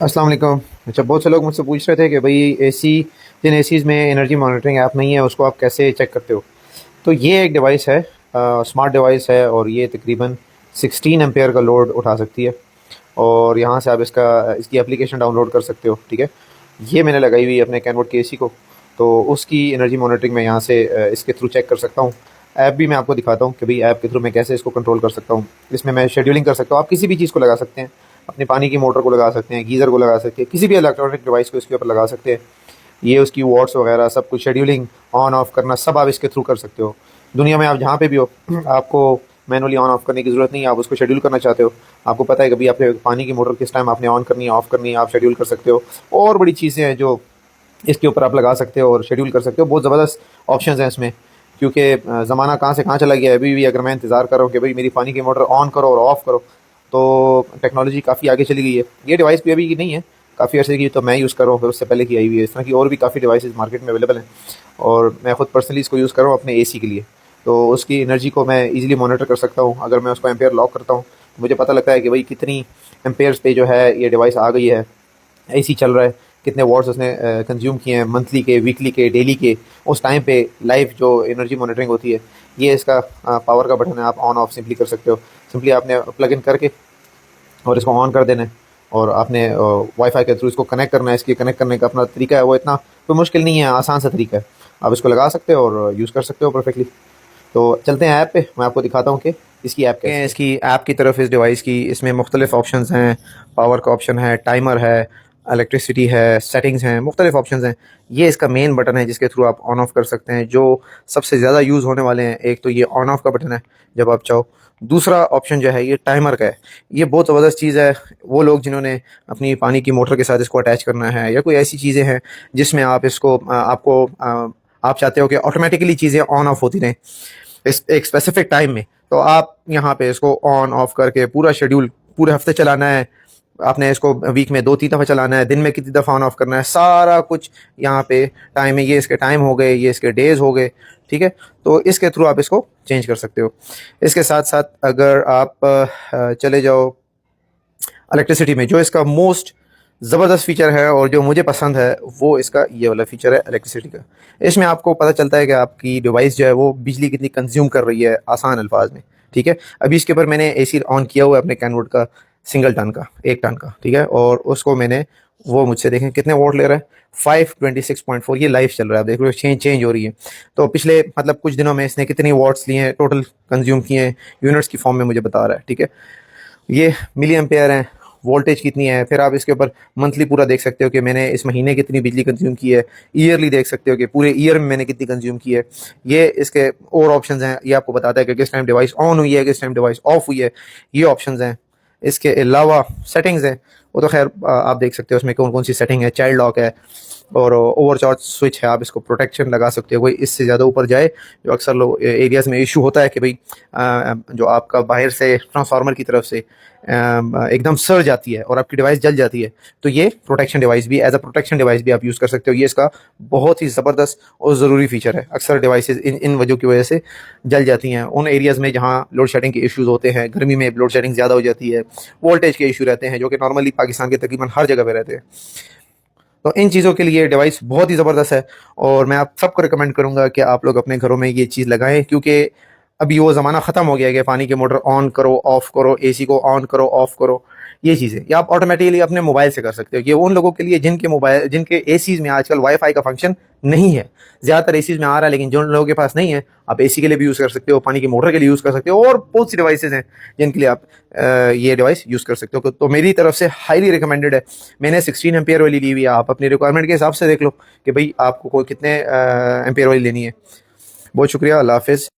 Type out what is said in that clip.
अस्सलाम वालेकुम। अच्छा, बहुत से लोग मुझसे पूछ रहे थे कि भाई एसी, जिन एसीज़ में एनर्जी मॉनिटरिंग ऐप नहीं है उसको आप कैसे चेक करते हो। तो ये एक डिवाइस है, स्मार्ट डिवाइस है, और ये तकरीबन 16 एम्पेयर का लोड उठा सकती है। और यहाँ से आप इसकी एप्लीकेशन डाउनलोड कर सकते हो। ठीक है, ये मैंने लगाई हुई है अपने कैनवट के एसी को। तो उसकी एनर्जी मॉनिटरिंग मैं यहाँ से इसके थ्रू चेक कर सकता हूँ। ऐप भी मैं आपको दिखाता हूँ कि भाई ऐप के थ्रू मैं कैसे इसको कंट्रोल कर सकता हूँ। इसमें मैं शेड्यूलिंग कर सकता हूँ। आप किसी भी चीज़ को लगा सकते हैं, अपने पानी की मोटर को लगा सकते हैं, गीज़र को लगा सकते हैं, किसी भी इलेक्ट्रॉनिक डिवाइस को इसके ऊपर लगा सकते हैं। ये उसकी वॉट्स वगैरह सब कुछ, शेड्यूलिंग, ऑन ऑफ करना, सब आप इसके थ्रू कर सकते हो। दुनिया में आप जहाँ पे भी हो, आपको मैनुअली ऑन ऑफ करने की ज़रूरत नहीं है। आप उसको शेड्यूल करना चाहते हो, आपको पता है कि भाई आपने पानी की मोटर किस टाइम आपने ऑन करनी है, ऑफ करनी है, आप शेड्यूल कर सकते हो। और बड़ी चीज़ें हैं जो इसके ऊपर आप लगा सकते हो और शेड्यूल कर सकते हो। बहुत ज़बरदस्त ऑप्शंस हैं इसमें, क्योंकि ज़माना कहाँ से कहाँ चला गया है। अभी भी अगर मैं इंतज़ार कर रहा हूँ कि भाई मेरी पानी की मोटर ऑन करो और ऑफ़ करो, तो टेक्नोलॉजी काफ़ी आगे चली गई है। ये डिवाइस भी अभी की नहीं है, काफ़ी अर्से की तो मैं यूज़ कर रहा हूँ, फिर उससे पहले की आई हुई है। इस तरह की और भी काफ़ी डिवाइसेस मार्केट में अवेलेबल हैं, और मैं खुद पर्सनली इसको यूज़ कर रहा हूँ अपने एसी के लिए। तो उसकी एनर्जी को मैं ईज़िली मॉनिटर कर सकता हूँ। अगर मैं उसको एम्पेयर लॉक करता हूँ तो मुझे पता लगता है कि भाई कितनी एम्पेयर्स पे जो है ये डिवाइस आ गई है, एसी चल रहा है, कितने वॉट्स उसने कंज्यूम किए हैं, मंथली के, वीकली के, डेली के। उस टाइम पे लाइव जो एनर्जी मॉनिटरिंग होती है, ये इसका पावर का बटन है। आप ऑन ऑफ सिंपली कर सकते हो। सिंपली आपने प्लग इन करके और इसको ऑन कर देना है, और आपने वाईफाई के थ्रू इसको कनेक्ट करना है। इसके कनेक्ट करने का अपना तरीका है, वो इतना कोई मुश्किल नहीं है, आसान सा तरीका है। आप इसको लगा सकते हो और यूज़ कर सकते हो परफेक्टली। तो चलते हैं ऐप पे, मैं आपको दिखाता हूँ कि इसकी ऐप कैसे है। इसकी ऐप की तरफ, इस डिवाइस की, इसमें मुख्तलिफ ऑप्शंस हैं। पावर का ऑप्शन है, टाइमर है, इलेक्ट्रिसिटी है, सेटिंग्स हैं, मुख्तलिफ ऑप्शंस हैं। ये इसका मेन बटन है जिसके थ्रू आप ऑन ऑफ कर सकते हैं, जो सबसे ज़्यादा यूज़ होने वाले हैं। एक तो ये ऑन ऑफ का बटन है जब आप चाहो। दूसरा ऑप्शन जो है ये टाइमर का है। ये बहुत ज़बरदस्त चीज़ है। वो लोग जिन्होंने अपनी पानी की मोटर के साथ इसको अटैच करना है, या कोई ऐसी चीज़ें हैं जिसमें आप इसको आप चाहते हो कि ऑटोमेटिकली चीज़ें ऑन ऑफ होती रहें इस एक स्पेसिफिक टाइम में, तो आप यहाँ पे इसको ऑन ऑफ करके पूरा शेड्यूल पूरे हफ्ते चलाना है। आपने इसको वीक में 2-3 दफ़ा चलाना है, दिन में कितनी दफ़ा ऑन ऑफ करना है, सारा कुछ यहाँ पे टाइम है। ये इसके टाइम हो गए, ये इसके डेज़ हो गए। ठीक है, तो इसके थ्रू आप इसको चेंज कर सकते हो। इसके साथ साथ अगर आप चले जाओ इलेक्ट्रिसिटी में, जो इसका मोस्ट ज़बरदस्त फ़ीचर है और जो मुझे पसंद है, वो इसका ये वाला फ़ीचर है इलेक्ट्रिसिटी का। इसमें आपको पता चलता है कि आपकी डिवाइस जो है वो बिजली कितनी कंज्यूम कर रही है, आसान अल्फाज में। ठीक है, अभी इसके ऊपर मैंने एसी ऑन किया हुआ है अपने कैनवुड का, सिंगल टन का, 1 टन का। ठीक है, और उसको मैंने, वो मुझसे देखें कितने वोट ले रहा है, 526.4। ये लाइव चल रहा है, आप देख रहे हो चेंज हो रही है। तो पिछले मतलब कुछ दिनों में इसने कितनी वॉट्स लिए हैं, टोटल कंज्यूम किए हैं, यूनिट्स की फॉर्म में मुझे बता रहा है। ठीक है, ये मिली एम्पेयर हैं, वोल्टेज कितनी है। फिर आप इसके ऊपर मंथली पूरा देख सकते हो कि मैंने इस महीने कितनी बिजली कंज्यूम की है। ईयरली देख सकते हो कि पूरे ईयर में मैंने कितनी कंज्यूम की है। ये इसके और ऑप्शंस हैं, ये आपको बताता है कि किस टाइम डिवाइस ऑन हुई है, किस टाइम डिवाइस ऑफ हुई है। ये ऑप्शंस हैं। इसके अलावा सेटिंग्स हैं, वो तो खैर आप देख सकते हो उसमें कौन कौन सी सेटिंग है। चाइल्ड लॉक है, और ओवरचार्ज स्विच है, आप इसको प्रोटेक्शन लगा सकते हो, कोई इससे ज़्यादा ऊपर जाए, जो अक्सर लोग एरियाज़ में इशू होता है कि भाई जो आपका बाहर से ट्रांसफार्मर की तरफ से एकदम सर्ज आती है और आपकी डिवाइस जल जाती है, तो ये प्रोटेक्शन डिवाइस भी, एज अ प्रोटेक्शन डिवाइस भी आप यूज़ कर सकते हो। ये इसका बहुत ही ज़बरदस्त और ज़रूरी फीचर है। अक्सर डिवाइसेस इन वजहों की वजह से जल जाती हैं, उन एरियाज़ में जहाँ लोड शेडिंग के इश्यूज़ होते हैं। गर्मी में लोड शेडिंग ज़्यादा हो जाती है, वोल्टेज के इशू रहते हैं, जो कि नॉर्मली पाकिस्तान के तकरीबन हर जगह पे रहते हैं। तो इन चीज़ों के लिए डिवाइस बहुत ही ज़बरदस्त है, और मैं आप सबको रिकमेंड करूँगा कि आप लोग अपने घरों में ये चीज़ लगाएं, क्योंकि अभी वो ज़माना ख़त्म हो गया है कि पानी की मोटर ऑन करो, ऑफ़ करो, एसी को ऑन करो, ऑफ़ करो। ये चीज़ें ये आप ऑटोमेटिकली अपने मोबाइल से कर सकते हो। ये उन लोगों के लिए जिनके एसीज़ में आजकल वाईफाई का फंक्शन नहीं है। ज़्यादातर एसीज़ में आ रहा है, लेकिन जिन लोगों के पास नहीं है, आप एसी के लिए भी यूज़ कर सकते हो, पानी की मोटर के लिए यूज़ कर सकते हो, और बहुत सी डिवाइसेज़ हैं जिनके लिए आप ये डिवाइस यूज़ कर सकते हो। तो मेरी तरफ से हाईली रिकमेंडेड है। मैंने 16 एम्पेयर वाली ली हुई है। आप अपनी रिक्वायरमेंट के हिसाब से देख लो कि भाई आपको कोई कितने एम्पेयर वाली लेनी है। बहुत शुक्रिया, अल्लाह हाफ़िज़।